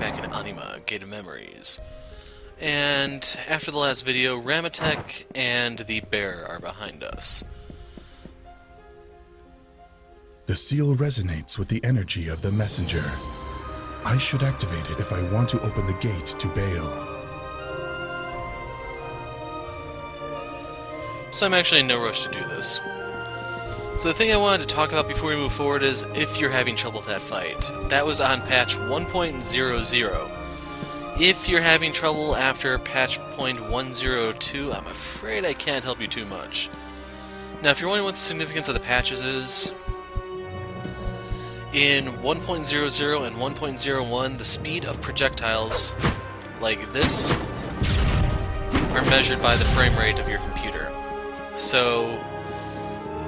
back in Anima, Gate of Memories. And after the last video, Ramatek and the bear are behind us. The seal resonates with the energy of the messenger. I should activate it if I want to open the gate to Baal. So I'm actually in no rush to do this. So the thing I wanted to talk about before we move forward is if you're having trouble with that fight. That was on patch 1.00. If you're having trouble after patch point 102, I'm afraid I can't help you too much. Now, if you're wondering what the significance of the patches is, in 1.00 and 1.01, the speed of projectiles like this are measured by the frame rate of your computer. So,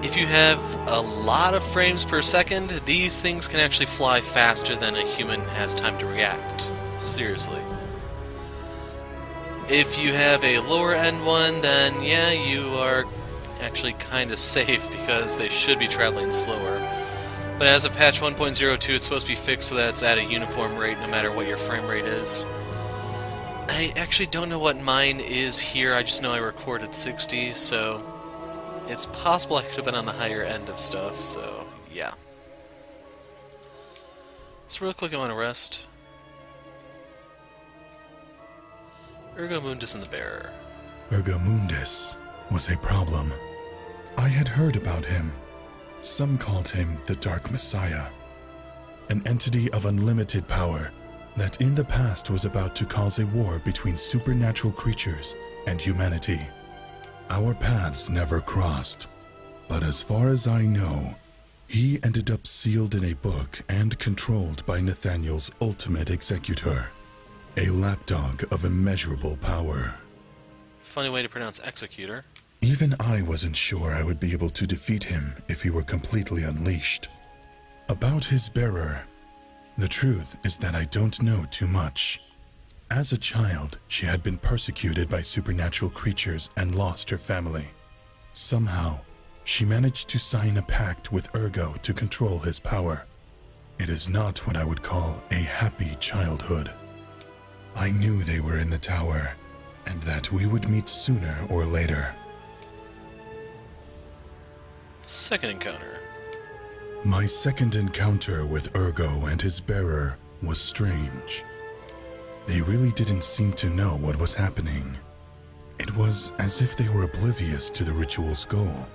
if you have a lot of frames per second, these things can actually fly faster than a human has time to react. Seriously. If you have a lower end one, then yeah, you are actually kind of safe because they should be traveling slower. But as of patch 1.02, it's supposed to be fixed so that it's at a uniform rate no matter what your frame rate is. I actually don't know what mine is here, I just know I recorded 60, so it's possible I could have been on the higher end of stuff, so yeah. So real quick I want to rest. Ergo Mundus and the Bearer. Ergo Mundus was a problem. I had heard about him. Some called him the Dark Messiah, an entity of unlimited power that in the past was about to cause a war between supernatural creatures and humanity. Our paths never crossed, but as far as I know, he ended up sealed in a book and controlled by Nathaniel's ultimate executor, a lapdog of immeasurable power. Funny way to pronounce executor. Even I wasn't sure I would be able to defeat him if he were completely unleashed. About his bearer, the truth is that I don't know too much. As a child, she had been persecuted by supernatural creatures and lost her family. Somehow, she managed to sign a pact with Ergo to control his power. It is not what I would call a happy childhood. I knew they were in the tower, and that we would meet sooner or later. Second encounter. My second encounter with Ergo and his bearer was strange. They really didn't seem to know what was happening. It was as if they were oblivious to the ritual's goal,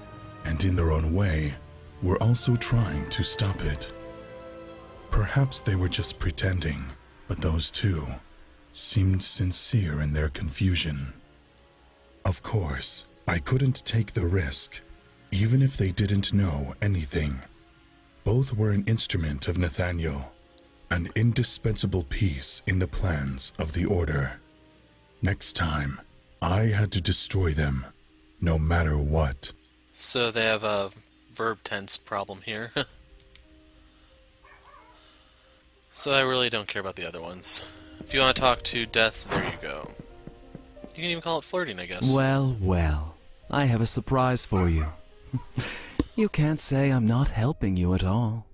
and in their own way, were also trying to stop it. Perhaps they were just pretending, but those two seemed sincere in their confusion. Of course, I couldn't take the risk, even if they didn't know anything. Both were an instrument of Nathaniel, an indispensable piece in the plans of the Order. Next time, I had to destroy them, no matter what. So they have a verb tense problem here. So I really don't care about the other ones. If you want to talk to Death, there you go. You can even call it flirting, I guess. Well, well, I have a surprise for you. You can't say I'm not helping you at all.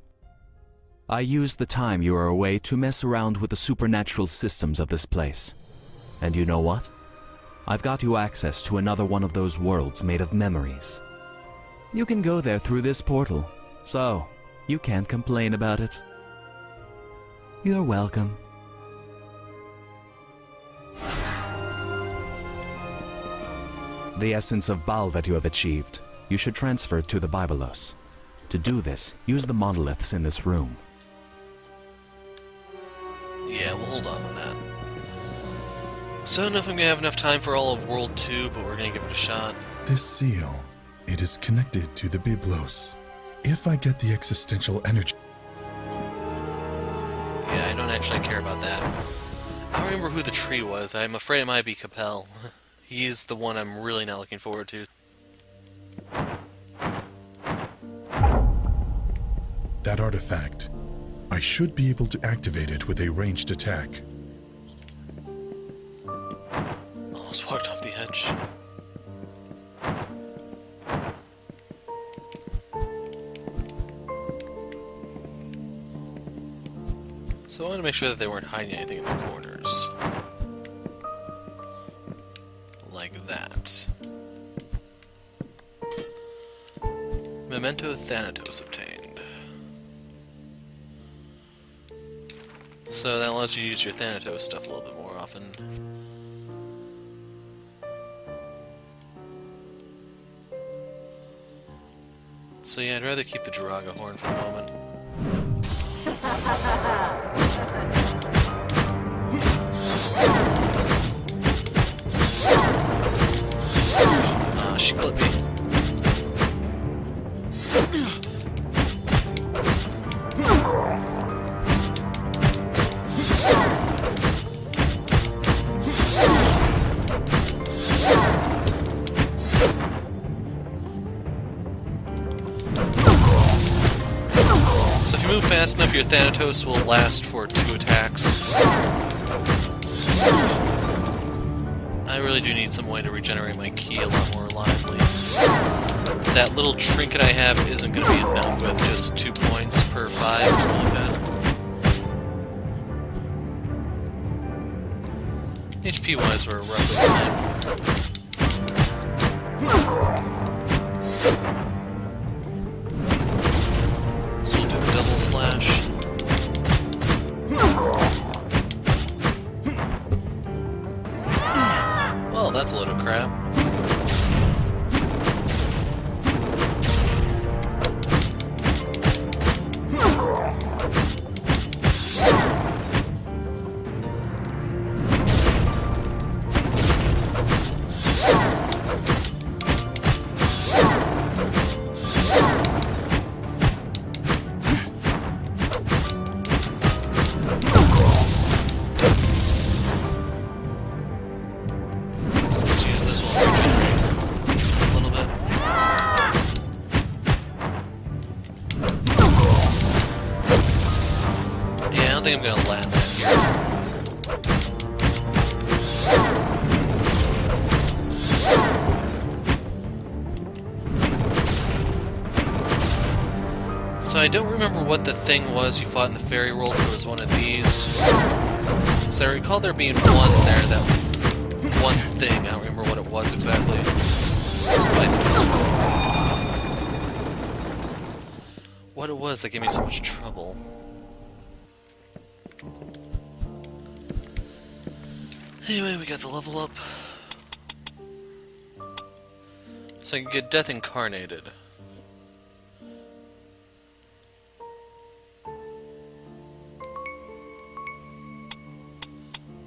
I used the time you were away to mess around with the supernatural systems of this place. And you know what? I've got you access to another one of those worlds made of memories. You can go there through this portal, so you can't complain about it. You're welcome. The essence of Baal that you have achieved, you should transfer to the Biblos. To do this, use the monoliths in this room. Yeah, we'll hold off on that. So I don't know if I'm going to have enough time for all of World 2, but we're going to give it a shot. This seal, it is connected to the Biblos. If I get the existential energy... Yeah, I don't actually care about that. I don't remember who the tree was. I'm afraid it might be Capel. He's the one I'm really not looking forward to. That artifact, I should be able to activate it with a ranged attack. Almost walked off the edge. So I want to make sure that they weren't hiding anything in the corners. Like that. Memento Thanatos obtained. So that allows you to use your Thanatos stuff a little bit more often. So yeah, I'd rather keep the Jiraga horn for the moment. Ah, she clipped me. So if you move fast enough, your Thanatos will last for 2 attacks. I really do need some way to regenerate my ki a lot more reliably. That little trinket I have isn't going to be enough with just 2 points per 5 or something like that. HP-wise, we're roughly the same. So we'll do the double slash. Well, that's a load of crap. I think I'm gonna land that here. So I don't remember what the thing was you fought in the fairy world. If it was one of these. So I recall there being one there, that one thing. I don't remember what it was exactly. What it was that gave me so much trouble. Anyway, we got the level up. So I can get Death Incarnated.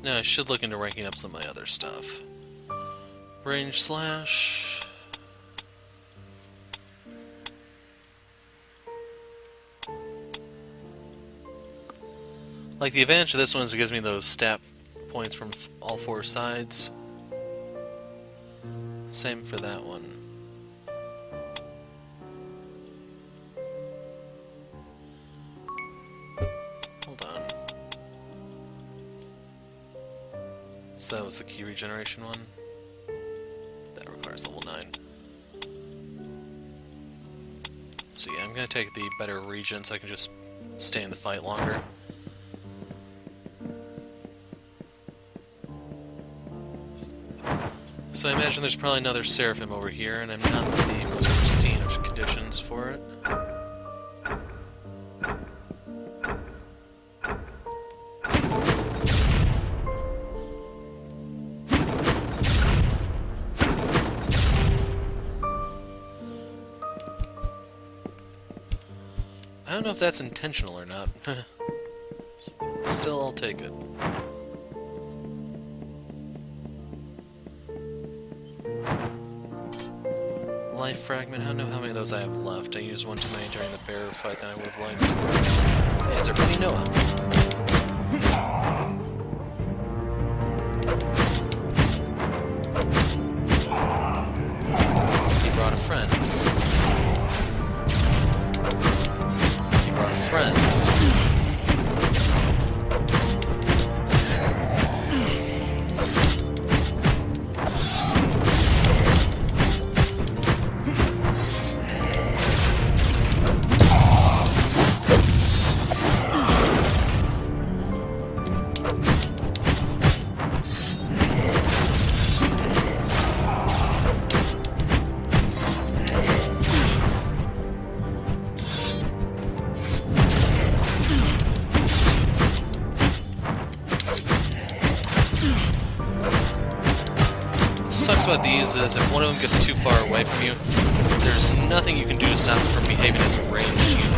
Now I should look into ranking up some of my other stuff. Range slash. Like, the advantage of this one is it gives me those stat points from all 4 sides. Same for that one. Hold on. So that was the key regeneration one. That requires level 9. So yeah, I'm gonna take the better regen so I can just stay in the fight longer. So I imagine there's probably another Seraphim over here, and I'm not in the most pristine of conditions for it. I don't know if that's intentional or not. Still, I'll take it. Life fragment, I don't know how many of those I have left. I used one too many during the bear fight than I would have liked. Hey, it's our buddy Noah. He brought a friend. He brought friends. about these is if one of them gets too far away from you, there's nothing you can do to stop it from behaving as a ranged unit.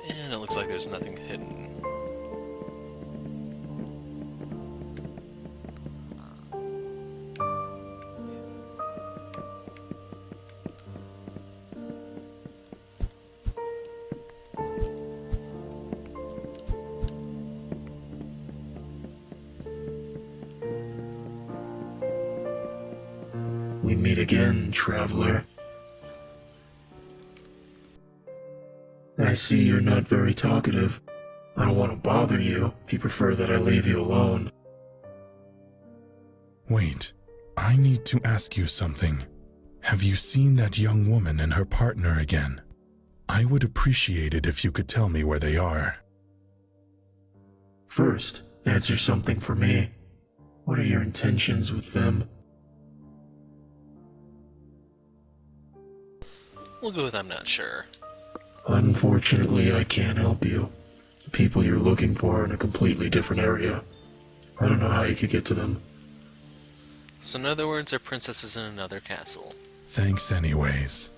And it looks like there's nothing hidden. We meet again, traveler. I see you're not very talkative. I don't want to bother you if you prefer that I leave you alone. Wait, I need to ask you something. Have you seen that young woman and her partner again? I would appreciate it if you could tell me where they are. First, answer something for me. What are your intentions with them? We'll go with I'm not sure. Unfortunately, I can't help you. The people you're looking for are in a completely different area. I don't know how you could get to them. So in other words, our princess is in another castle. Thanks anyways.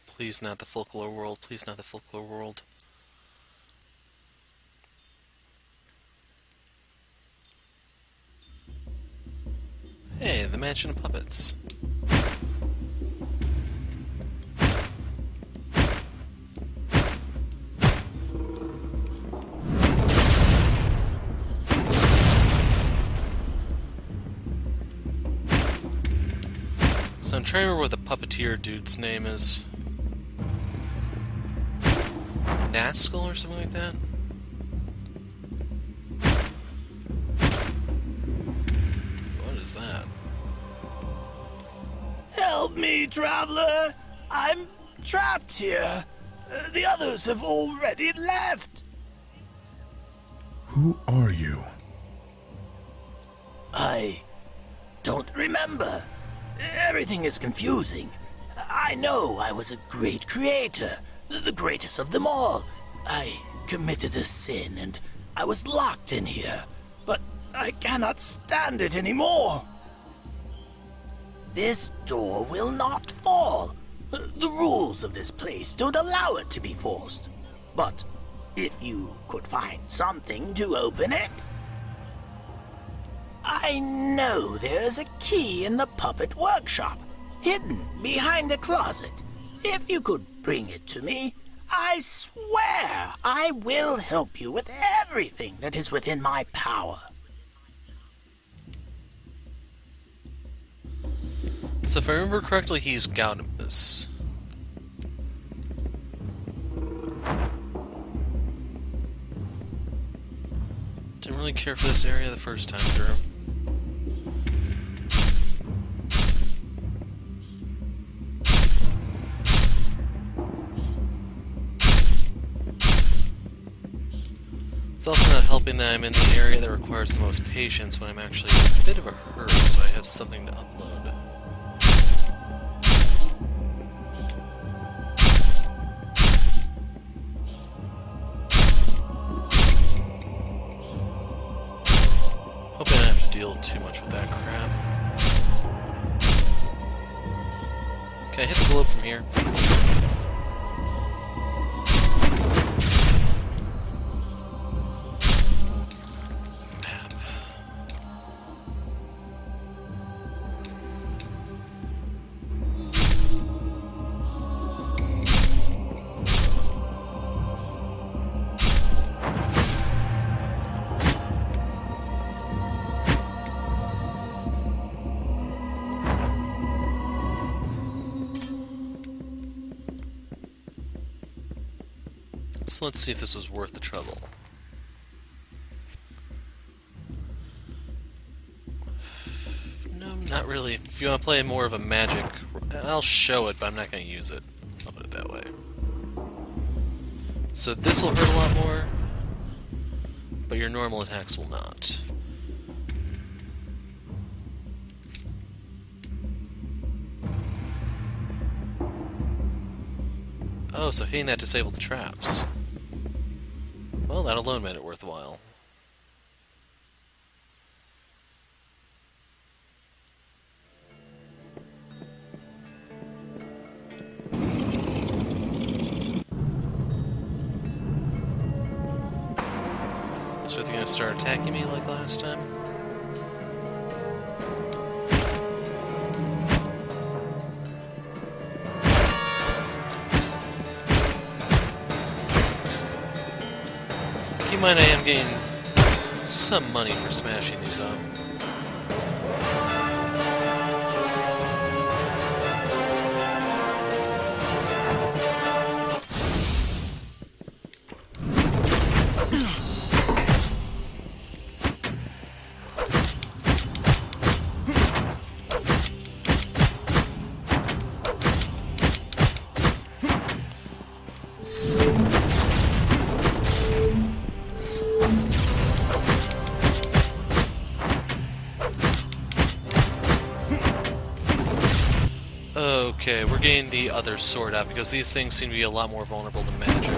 Please not the folklore world, please not the folklore world. Hey, the Mansion of Puppets. So I'm trying to remember what the puppeteer dude's name is. Nasca or something like that? What is that? Help me, traveler! I'm trapped here. The others have already left. Who are you? I don't remember. Everything is confusing. I know I was a great creator, the greatest of them all. I committed a sin and I was locked in here, but I cannot stand it anymore. This door will not fall. The rules of this place don't allow it to be forced. But if you could find something to open it... I know there's a key in the puppet workshop, hidden behind a closet. If you could bring it to me, I swear I will help you with everything that is within my power. So if I remember correctly, he's Gaudamus. Didn't really care for this area the first time through. It's also not helping that I'm in the area that requires the most patience when I'm actually in a bit of a hurry, so I have something to upload. Hoping I don't have to deal too much with that crap. Okay, hit the globe from here. Map. So let's see if this was worth the trouble. No, not really. If you want to play more of a magic, I'll show it, but I'm not going to use it. I'll put it that way. So this will hurt a lot more, but your normal attacks will not. Oh, so hitting that disabled the traps. Well, that alone made it worthwhile. So are they going to start attacking me like last time? Keep in mind I am getting some money for smashing these up. Okay, we're getting the other sword out because these things seem to be a lot more vulnerable to magic.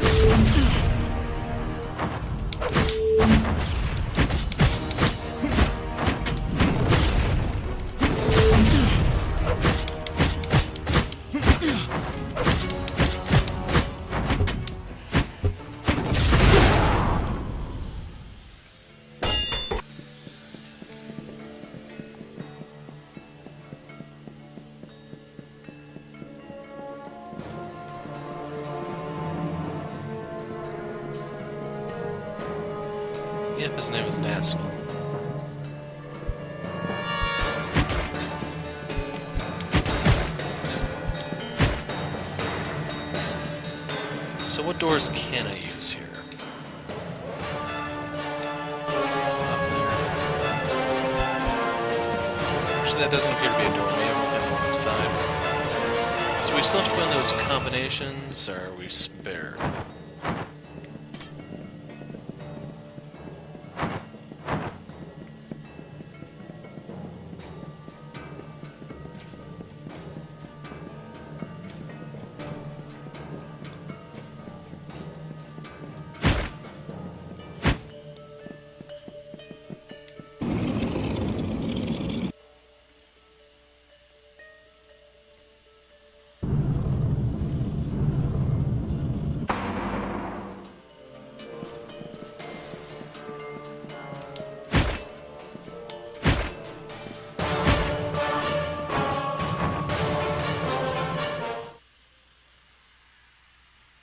Yep, his name is Nasca. So what doors can I use here? Up there. Actually, that doesn't appear to be a door. Maybe I'm looking at the wrong side. So we still have to put in those combinations, or are we spared?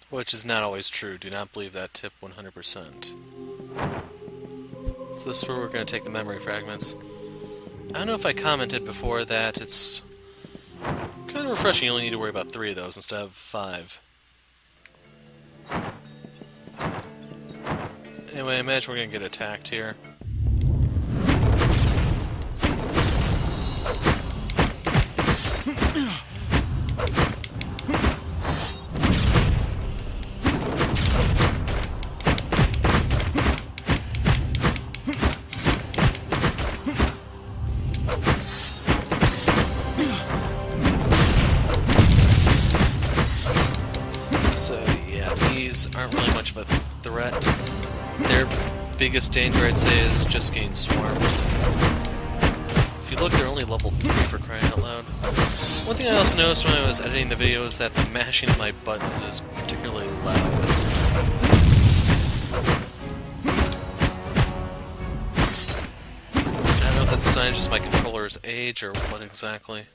Which is not always true. Do not believe that tip 100%. So this is where we're going to take the memory fragments. I don't know if I commented before that it's kind of refreshing. You only need to worry about 3 of those instead of 5. Anyway, I imagine we're going to get attacked here. Aren't really much of a threat. Their biggest danger, I'd say, is just getting swarmed. If you look, they're only level 3 for crying out loud. One thing I also noticed when I was editing the video is that the mashing of my buttons is particularly loud. I don't know if that's a sign of just my controller's age or what exactly.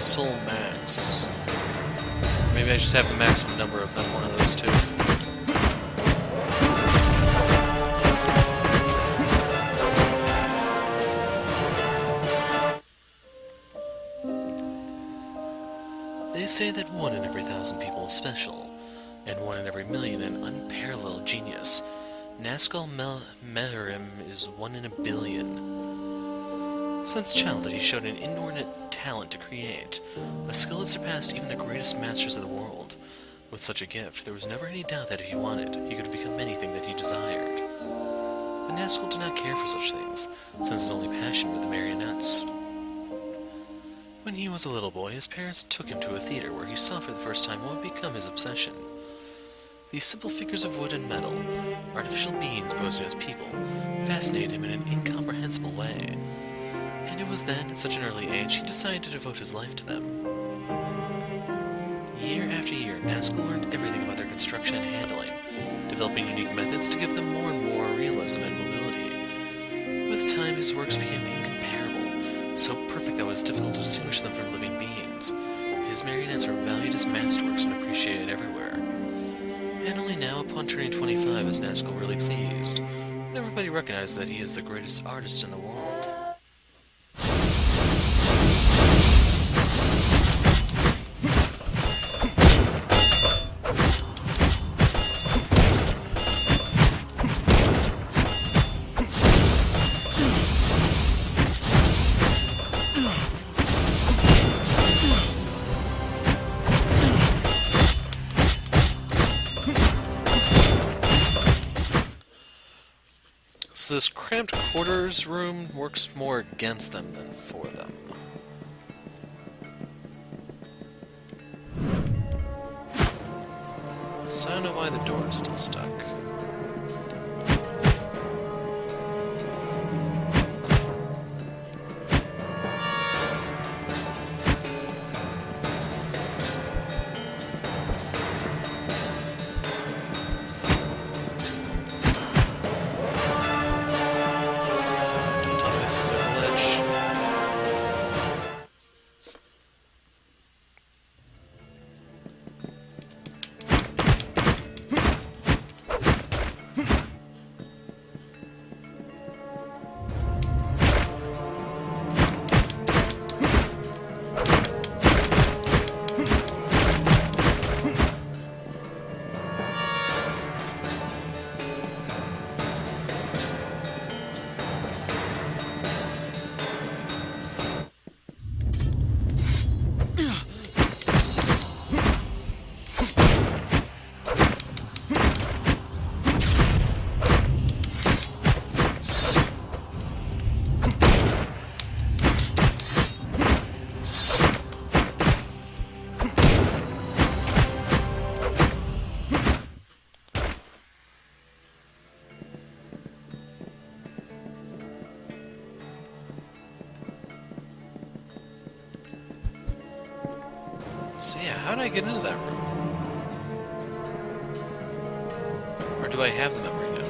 Soul Max. Maybe I just have the maximum number of them, one of those two. They say that 1 in every 1,000 people is special, and 1 in every million an unparalleled genius. Nasca Merim is 1 in a billion. Since childhood, he showed an inordinate talent to create, a skill that surpassed even the greatest masters of the world. With such a gift, there was never any doubt that if he wanted, he could become anything that he desired. But Nasca did not care for such things, since his only passion were the marionettes. When he was a little boy, his parents took him to a theater where he saw for the first time what would become his obsession. These simple figures of wood and metal, artificial beings posing as people, fascinated him in an incomprehensible way. And it was then, at such an early age, he decided to devote his life to them. Year after year, Nasca learned everything about their construction and handling, developing unique methods to give them more and more realism and mobility. With time, his works became incomparable, so perfect that it was difficult to distinguish them from living beings. His marionettes were valued as masterworks and appreciated everywhere. And only now, upon turning 25, is Nasca really pleased, and everybody recognized that he is the greatest artist in the world. So this cramped quarters room works more against them than for them. So I don't know why the door is still stuck. So yeah, how did I get into that room? Or do I have the memory now?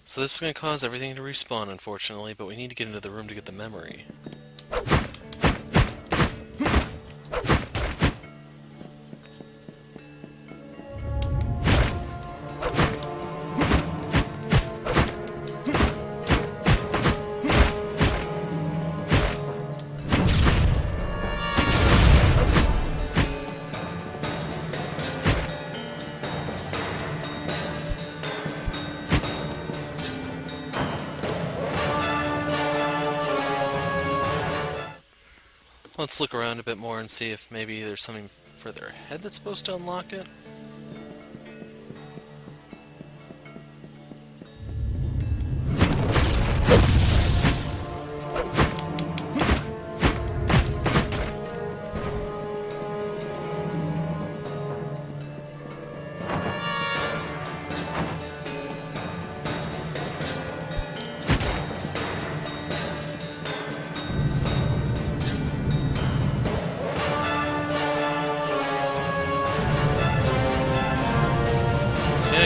So this is going to cause everything to respawn, unfortunately, but we need to get into the room to get the memory. Let's look around a bit more and see if maybe there's something further ahead that's supposed to unlock it.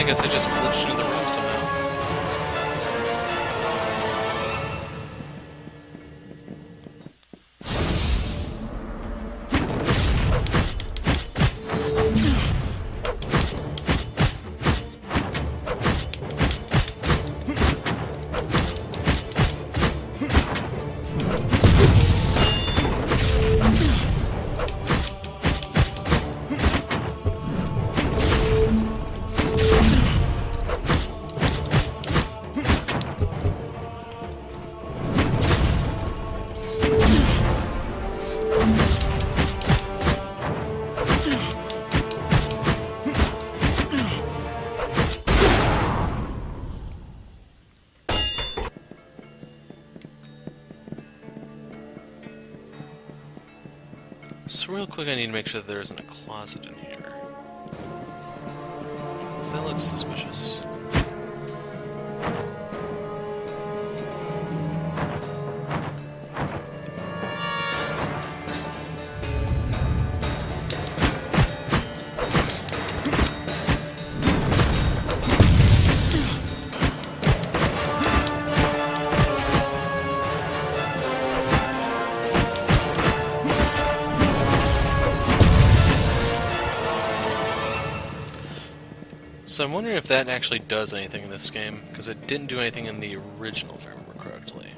guess I just glitched into the room somehow. So real quick, I need to make sure that there isn't a closet in here. Does that look suspicious? So I'm wondering if that actually does anything in this game, because it didn't do anything in the original, if I remember correctly.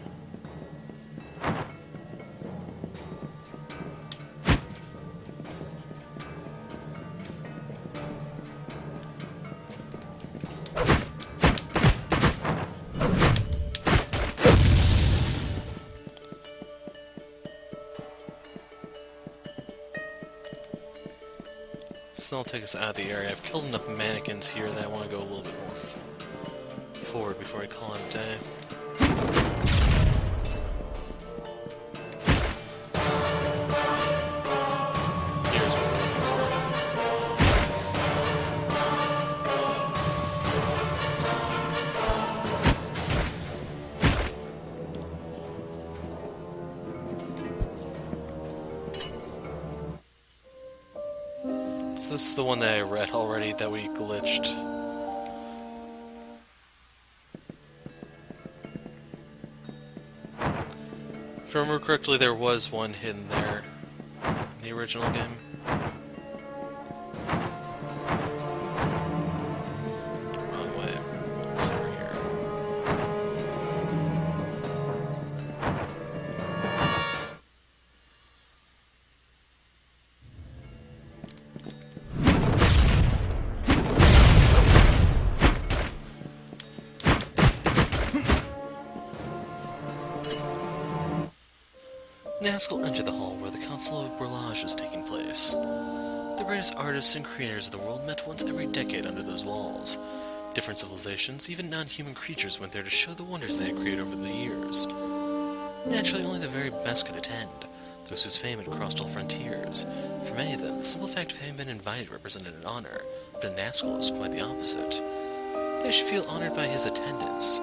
So that'll take us out of the area. I've killed enough mannequins here that I want to go a little bit more forward before I call it a day. Here's what we're So this is the one that I read already that we glitched. If I remember correctly, there was one hidden there in the original game. Wrong way. Let's see over here. Nasca will enter the hall where the Council of Balazs is taking place. The greatest artists and creators of the world met once every decade under those walls. Different civilizations, even non-human creatures, went there to show the wonders they had created over the years. Naturally, only the very best could attend, those whose fame had crossed all frontiers. For many of them, the simple fact of having been invited represented an honor, but in Nasca was quite the opposite. They should feel honored by his attendance.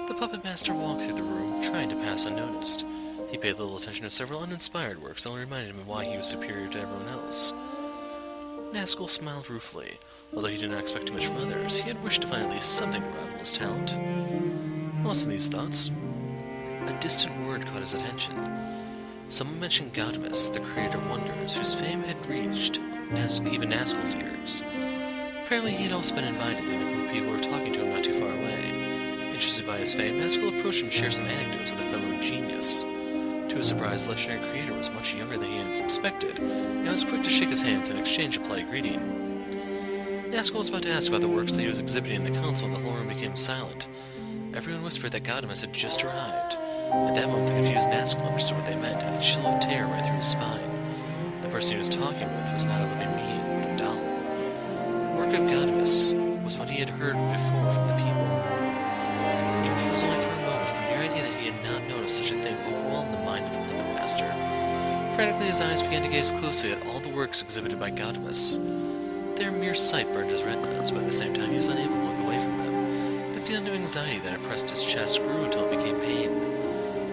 The puppet master walked through the room, trying to pass unnoticed. He paid little attention to several uninspired works, only reminded him of why he was superior to everyone else. Nasca smiled ruefully. Although he did not expect too much from others, he had wished to find at least something to rival his talent. Lost in these thoughts, a distant word caught his attention. Someone mentioned Gaudamus, the creator of wonders, whose fame had reached even Nasca's ears. Apparently he had also been invited, and a group of people were talking to him not too far away. Interested by his fame, Nasca approached him to share some anecdotes with a fellow genius. To his surprise, the legendary creator was much younger than he had expected, and was quick to shake his hands and exchange a polite greeting. Nasca was about to ask about the works that he was exhibiting in the council, and the whole room became silent. Everyone whispered that Gaudamus had just arrived. At that moment, the confused Nasca understood what they meant, and a chill of terror ran through his spine. The person he was talking with was not a living being, but a doll. The work of Gaudamus was what he had heard before from the people. Even if it was only for a moment, the mere idea that he had not noticed such a thing overwhelmed the mind of the puppet master. Frantically, his eyes began to gaze closely at all the works exhibited by Gaudamus. Their mere sight burned his retinas, but at the same time he was unable to look away from them. The feeling of anxiety that oppressed his chest grew until it became pain.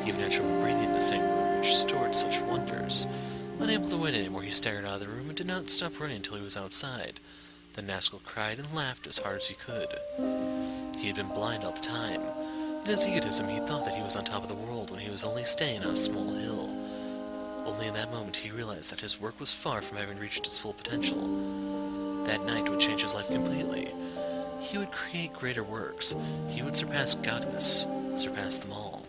He even had trouble breathing in the same room which stored such wonders. Unable to wait anymore, he staggered out of the room and did not stop running until he was outside. Then Nasca cried and laughed as hard as he could. He had been blind all the time. In his egotism, he thought that he was on top of the world when he was only staying on a small hill. Only in that moment he realized that his work was far from having reached its full potential. That night would change his life completely. He would create greater works. He would surpass godness, surpass them all.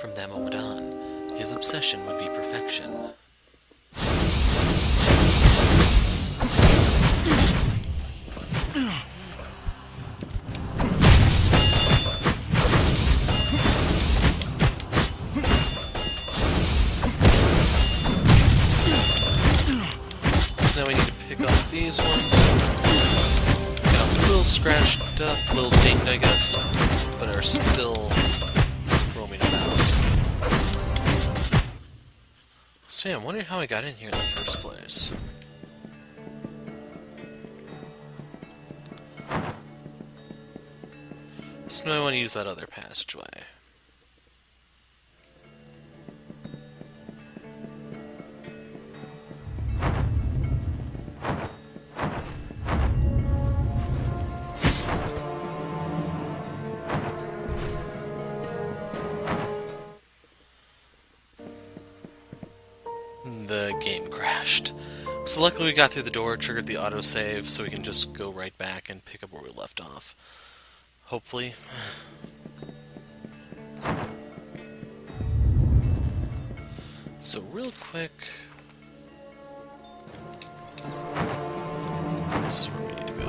From that moment on, his obsession would be perfection. So now we need to pick up these ones. Got a little scratched up, a little dinged, I guess, but are still roaming about. So yeah, I'm wondering how I got in here in the first place. So now I want to use that other passageway. The game crashed. So luckily we got through the door, triggered the autosave, so we can just go right back and pick up where we left off. Hopefully. So real quick... This is where we need to go.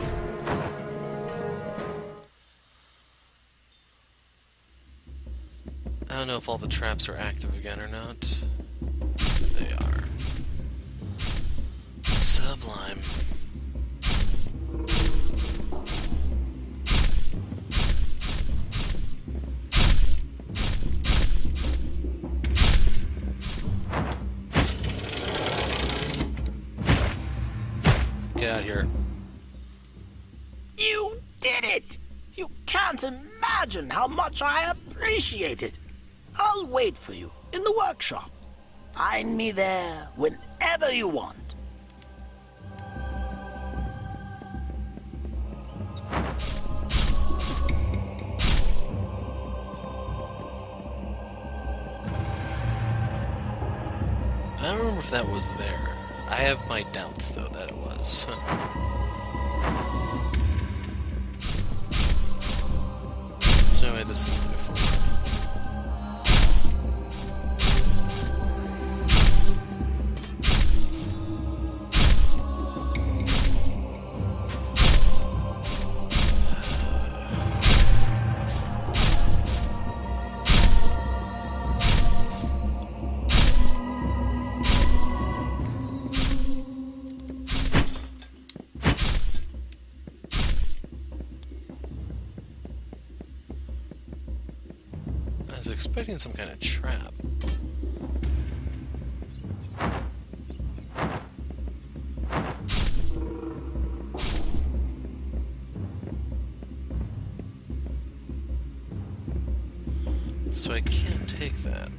I don't know if all the traps are active again or not. They are. Sublime. Get out of here. You did it! You can't imagine how much I appreciate it. I'll wait for you in the workshop. Find me there whenever you want. I don't remember if that was there. I have my doubts, though, that it was. So anyway, this is the way forward. I was expecting some kind of trap. So I can't take that.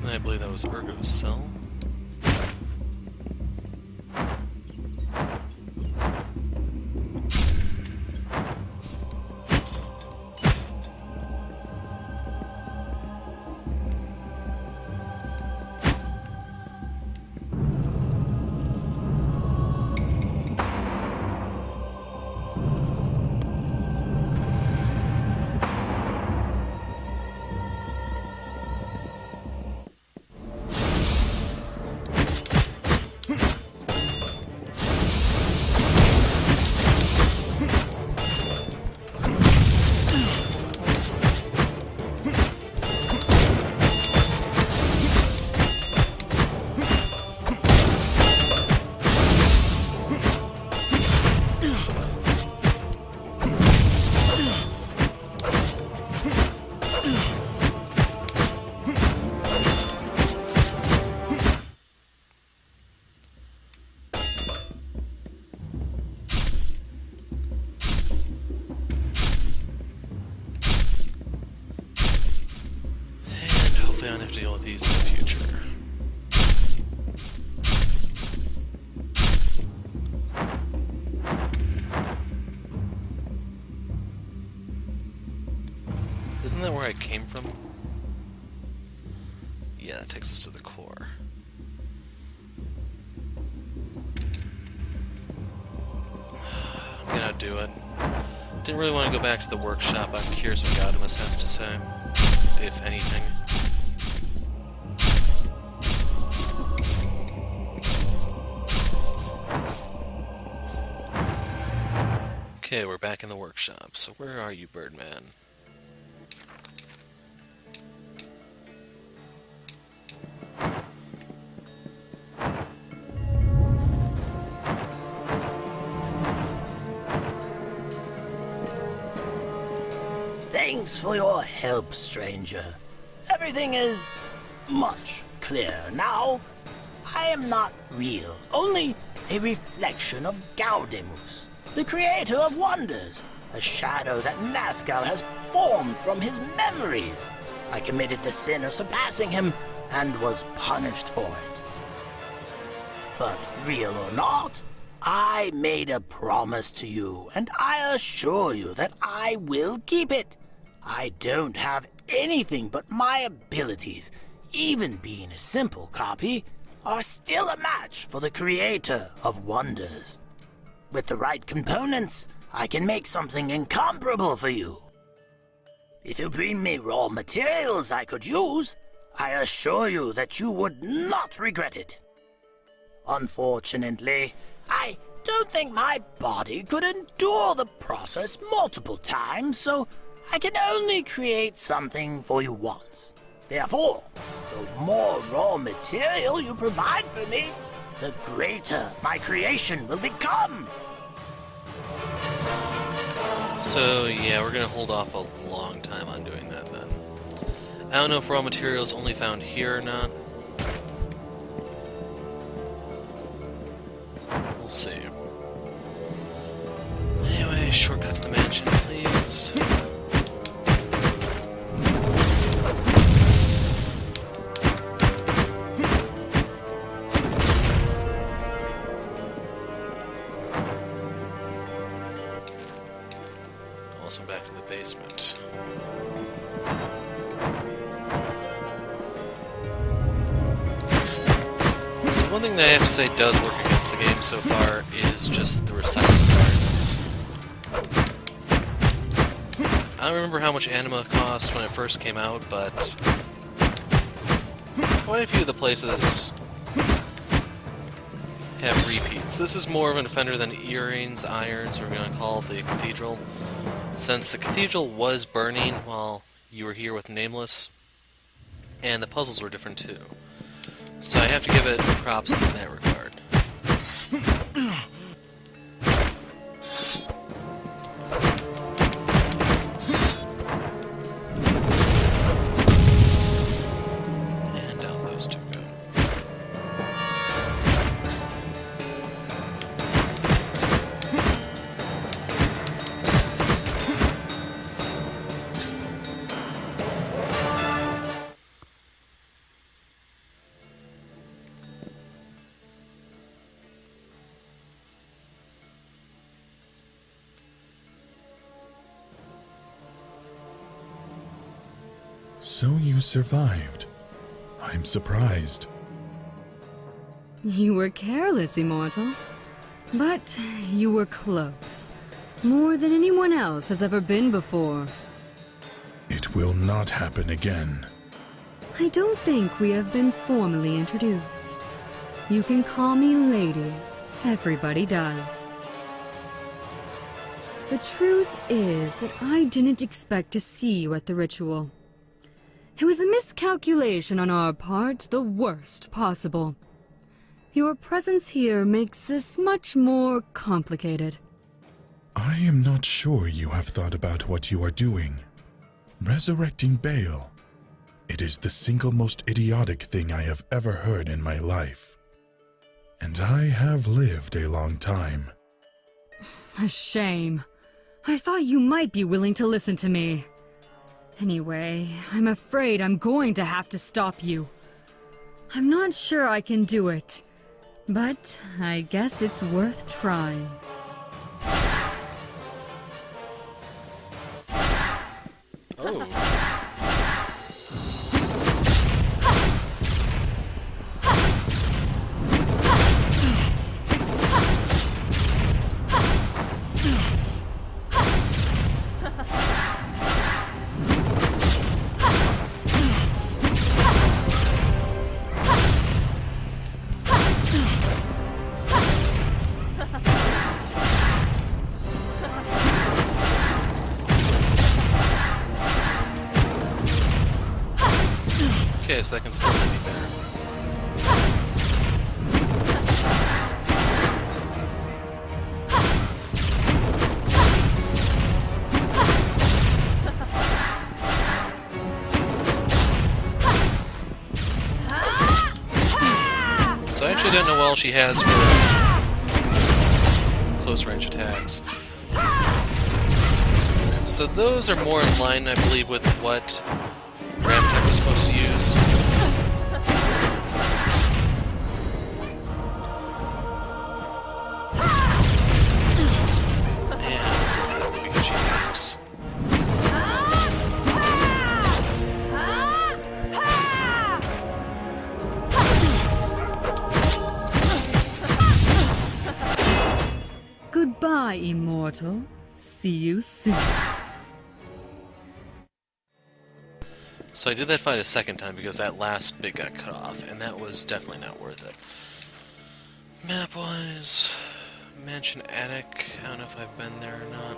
And I believe that was Urgo's cell. I don't have to deal with these in the future. Isn't that where I came from? Yeah, that takes us to the core. I'm gonna do it. Didn't really want to go back to the workshop. I'm curious what Gaudimus has to say, if anything. Okay, we're back in the workshop. So where are you, Birdman? Thanks for your help, stranger. Everything is much clearer now. I am not real, only a reflection of Gaudimus, the creator of wonders, a shadow that Nasca has formed from his memories. I committed the sin of surpassing him and was punished for it. But real or not, I made a promise to you, and I assure you that I will keep it. I don't have anything but my abilities, even being a simple copy, are still a match for the creator of wonders. With the right components, I can make something incomparable for you. If you bring me raw materials I could use, I assure you that you would not regret it. Unfortunately, I don't think my body could endure the process multiple times, so I can only create something for you once. Therefore, the more raw material you provide for me, the greater my creation will become. So, yeah, we're gonna hold off a long time on doing that then. I don't know if raw materials only found here or not. We'll see. Anyway, shortcut to the mansion, please. Also back to the basement. So one thing that I have to say does work against the game so far is just the recycled environments. I don't remember how much Anima cost when it first came out, but quite a few of the places have repeats. This is more of an offender than Earrings, Irons, or we're going to call it the Cathedral. Since the Cathedral was burning while you were here with Nameless, and the puzzles were different too. So I have to give it props in that regard. And down those two go. So you survived. I'm surprised. You were careless, Immortal. But you were close. More than anyone else has ever been before. It will not happen again. I don't think we have been formally introduced. You can call me Lady. Everybody does. The truth is that I didn't expect to see you at the ritual. It was a miscalculation on our part, the worst possible. Your presence here makes this much more complicated. I am not sure you have thought about what you are doing. Resurrecting Baal. It is the single most idiotic thing I have ever heard in my life. And I have lived a long time. A shame. I thought you might be willing to listen to me. Anyway, I'm afraid I'm going to have to stop you. I'm not sure I can do it, but I guess it's worth trying. Oh. Okay, so that can still get me there. So I actually don't know what all she has for close range attacks. So those are more in line, I believe, with what Ram Tech was supposed to use. And still hit me because she hacks. Goodbye, immortal. See you soon. So I did that fight a second time because that last bit got cut off, and that was definitely not worth it. Map-wise, Mansion Attic, I don't know if I've been there or not.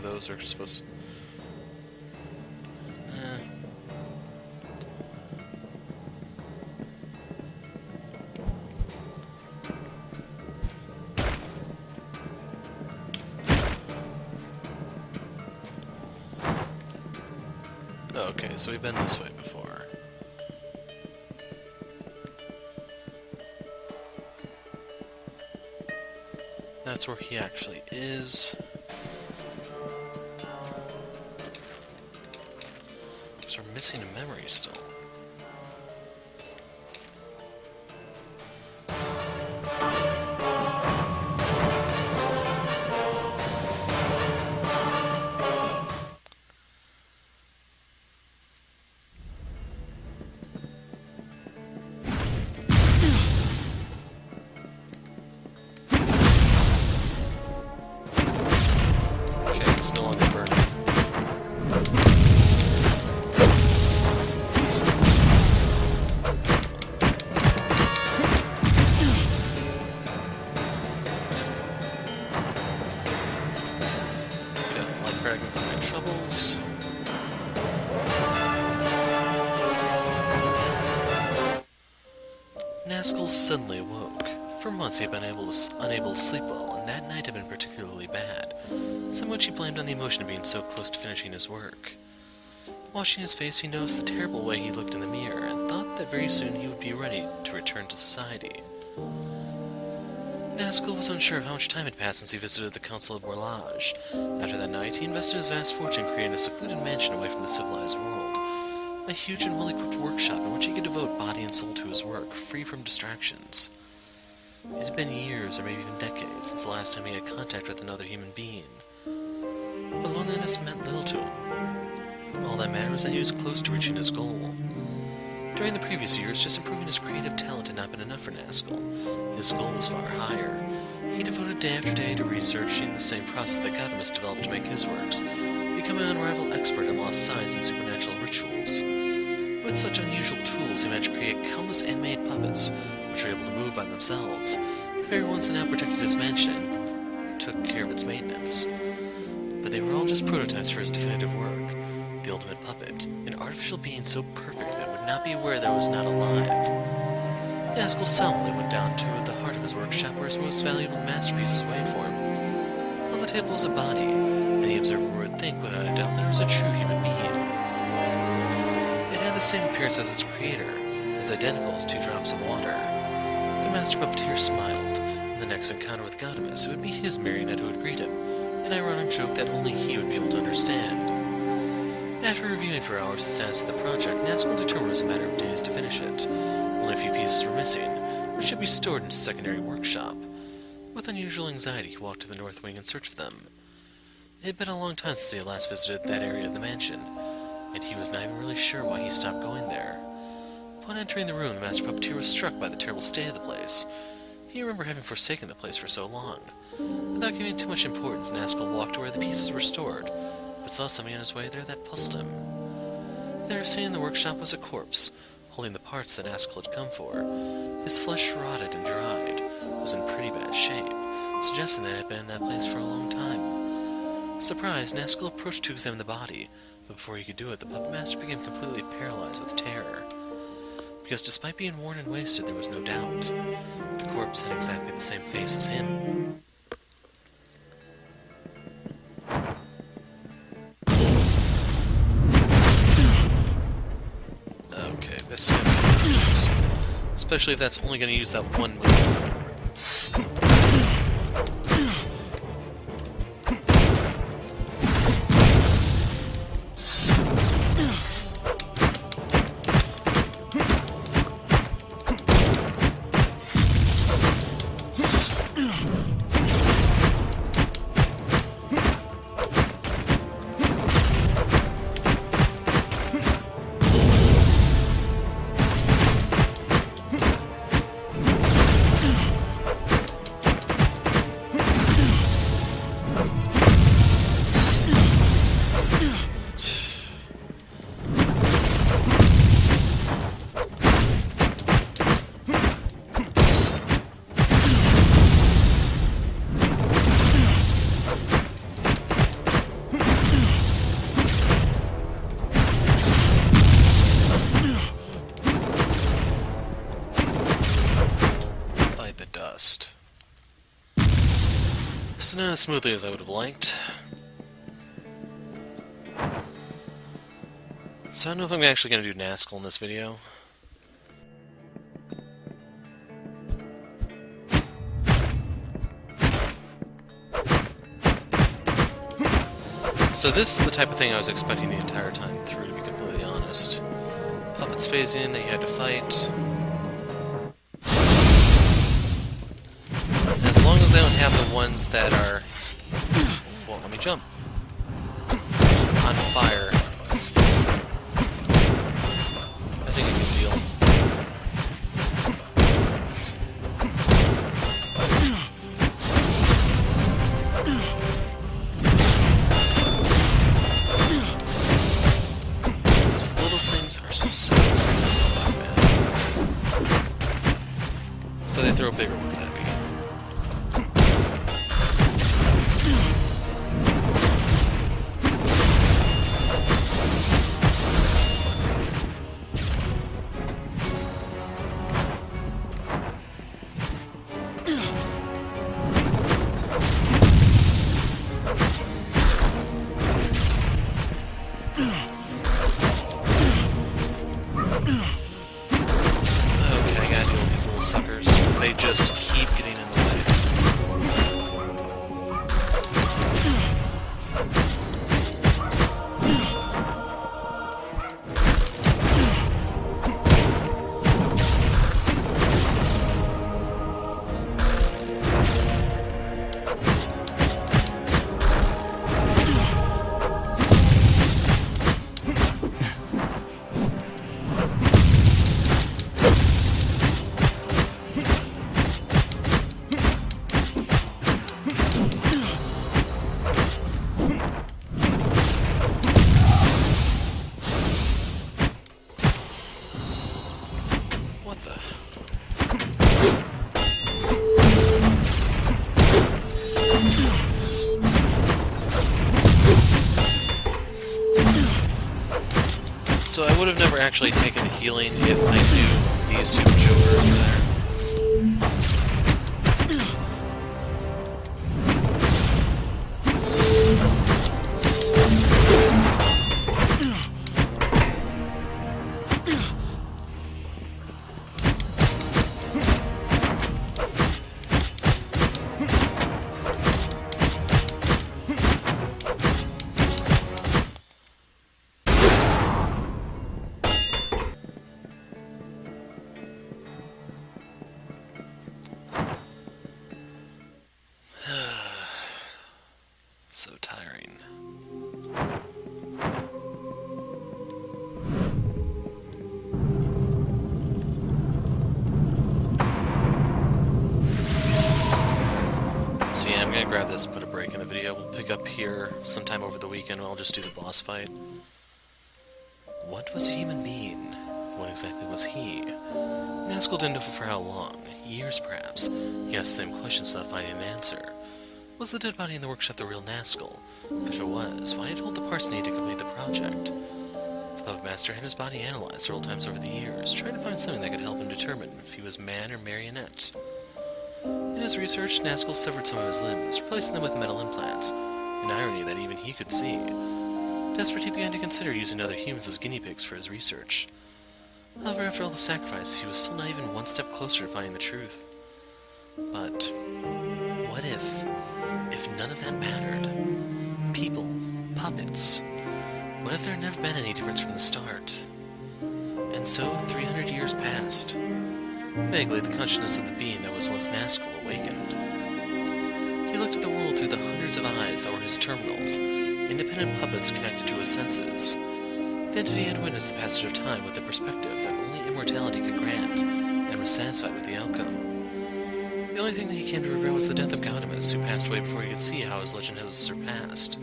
Those are supposed to... Okay, so we've been this way before. That's where he actually is. Because we're missing a memory still. Okay, it's no longer burning. Fragment from my troubles. Nasca suddenly awoke. For months he had been unable to sleep well, and that night had been particularly bad, some which he blamed on the emotion of being so close to finishing his work. Washing his face, he noticed the terrible way he looked in the mirror, and thought that very soon he would be ready to return to society. Nasca was unsure of how much time had passed since he visited the Council of Balazs. After that night, he invested his vast fortune creating a secluded mansion away from the civilized world. A huge and well-equipped workshop in which he could devote body and soul to his work, free from distractions. It had been years, or maybe even decades, since the last time he had contact with another human being. But loneliness meant little to him. All that mattered was that he was close to reaching his goal. During the previous years, just improving his creative talent had not been enough for Nasca. His goal was far higher. He devoted day after day to researching the same process that Gaudamus developed to make his works, becoming an unrivaled expert in lost science and supernatural rituals. With such unusual tools, he managed to create countless handmade puppets, which were able to move by themselves, the very ones that now protected his mansion and took care of its maintenance. But they were all just prototypes for his definitive work, the ultimate puppet, an artificial being so perfect that would not be aware that it was not alive. Nasca solemnly went down to the heart of his workshop where his most valuable masterpieces waited for him. On the table was a body, and the observer would think without a doubt that it was a true human being. It had the same appearance as its creator, as identical as 2 drops of water. The master puppeteer smiled. In the next encounter with Gaudamus, it would be his marionette who would greet him, an ironic joke that only he would be able to understand. After reviewing for hours the status of the project, Nasca determined it was a matter of days to finish it. Only a few pieces were missing, which should be stored in his secondary workshop. With unusual anxiety, he walked to the north wing and searched for them. It had been a long time since he had last visited that area of the mansion, and he was not even really sure why he stopped going there. Upon entering the room, the Master Puppeteer was struck by the terrible state of the place. He remembered having forsaken the place for so long. Without giving it too much importance, Nasca walked to where the pieces were stored, but saw something on his way there that puzzled him. There, sitting in the workshop, was a corpse, holding the parts that Nasca had come for. His flesh rotted and dried, was in pretty bad shape, suggesting that it had been in that place for a long time. Surprised, Nasca approached to examine the body, but before he could do it, the puppet master became completely paralyzed with terror. Because despite being worn and wasted, there was no doubt. The corpse had exactly the same face as him. Okay, this is gonna be nice. Especially if that's only gonna use that one move. It's not as smoothly as I would have liked. So I don't know if I'm actually going to do Nasca in this video. So this is the type of thing I was expecting the entire time through, to be completely honest. Puppets phase in that you had to fight. As long as they don't have the ones that are... Well, let me jump. On fire. I think I can deal. Those little things are so freaking bad. So they throw bigger ones at me. Suckers, because they just keep getting in the way. So I would have never actually taken the healing if I knew these two jokers were there. grab this and put a break in the video. We'll pick up here sometime over the weekend, and I'll just do the boss fight. What was a human being? What exactly was he? Nasca didn't know for how long. Years, perhaps. He asked the same questions without finding an answer. Was the dead body in the workshop the real Nasca? But if it was, why had all the parts needed to complete the project? The puppet master had his body analyzed several times over the years, trying to find something that could help him determine if he was man or marionette. In his research, Nasca severed some of his limbs, replacing them with metal implants, an irony that even he could see. Desperate, he began to consider using other humans as guinea pigs for his research. However, after all the sacrifice, he was still not even one step closer to finding the truth. But what if none of that mattered? People, puppets. What if there had never been any difference from the start? And so, 300 years passed. Vaguely, the consciousness of the being that was once Nasca awakened. He looked at the world through the hundreds of eyes that were his terminals, independent puppets connected to his senses. The entity had witnessed the passage of time with a perspective that only immortality could grant, and was satisfied with the outcome. The only thing that he came to regret was the death of Gaudamus, who passed away before he could see how his legend was surpassed.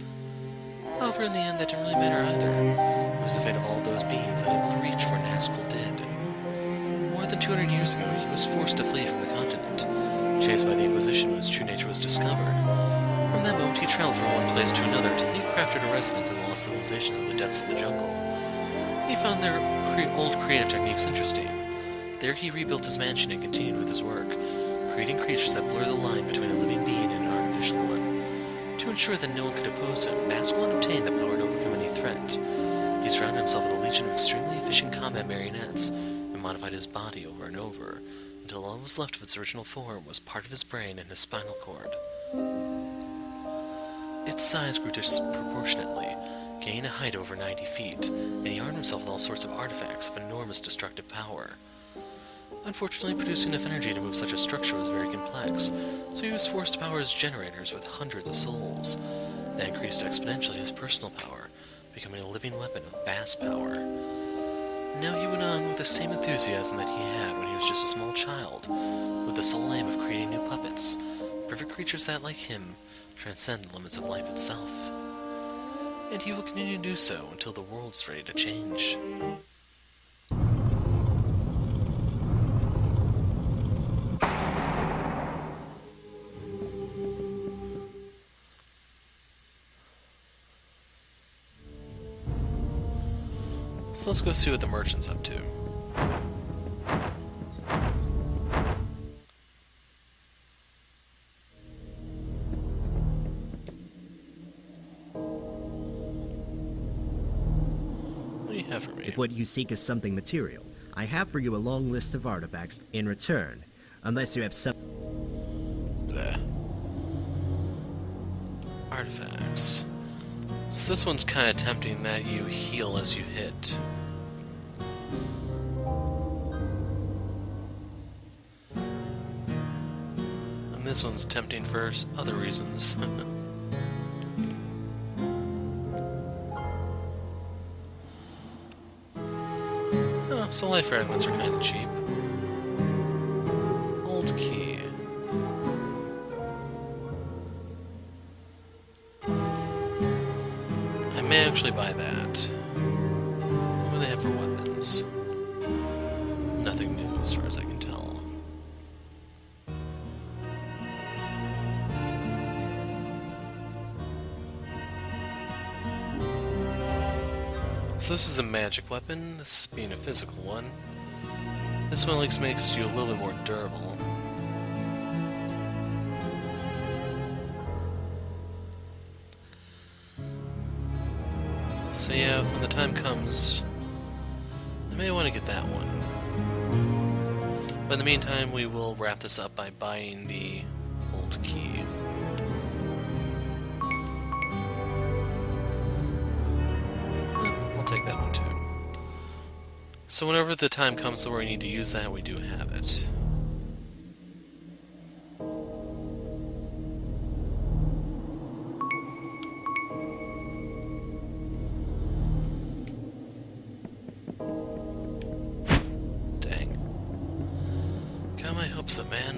However, in the end, that didn't really matter either. It was the fate of all those beings unable to reach where Nasca did. More than 200 years ago, he was forced to flee from the continent, chased by the Inquisition when his true nature was discovered. From that moment, he traveled from one place to another until he crafted a residence in the lost civilizations of the depths of the jungle. He found their old creative techniques interesting. There he rebuilt his mansion and continued with his work, creating creatures that blur the line between a living being and an artificial one. To ensure that no one could oppose him, Nasca obtained the power to overcome any threat. He surrounded himself with a legion of extremely efficient combat marionettes, and modified his body over and over, until all that was left of its original form was part of his brain and his spinal cord. Its size grew disproportionately, gaining a height over 90 feet, and he armed himself with all sorts of artifacts of enormous destructive power. Unfortunately, producing enough energy to move such a structure was very complex, so he was forced to power his generators with hundreds of souls. That increased exponentially his personal power, becoming a living weapon of vast power. Now he went on with the same enthusiasm that he had when he was just a small child, with the sole aim of creating new puppets, perfect creatures that, like him, transcend the limits of life itself. And he will continue to do so until the world's ready to change. So let's go see what the merchant's up to. What do you have for me? If what you seek is something material, I have for you a long list of artifacts in return, unless you have some... Bleh. Artifacts. So this one's kind of tempting that you heal as you hit. And this one's tempting for other reasons. Oh, so life fragments are kind of cheap. Old key. I may actually buy that. What do they have for weapons? Nothing new as far as I can tell. So this is a magic weapon, this being a physical one. This one at least makes you a little bit more durable. So yeah, when the time comes, I may want to get that one. But in the meantime, we will wrap this up by buying the old key. I'll take that one too. So whenever the time comes where we need to use that, we do have it. Got my hopes up, man.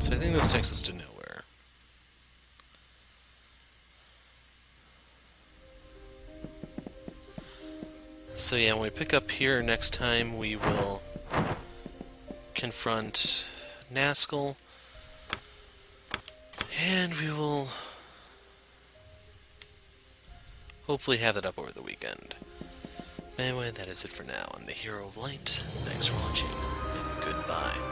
So I think this takes us to nowhere. So yeah, when we pick up here next time, we will confront Nasca, and we will hopefully have it up over the weekend. Anyway, that is it for now. I'm the Hero of Light. Thanks for watching, and goodbye.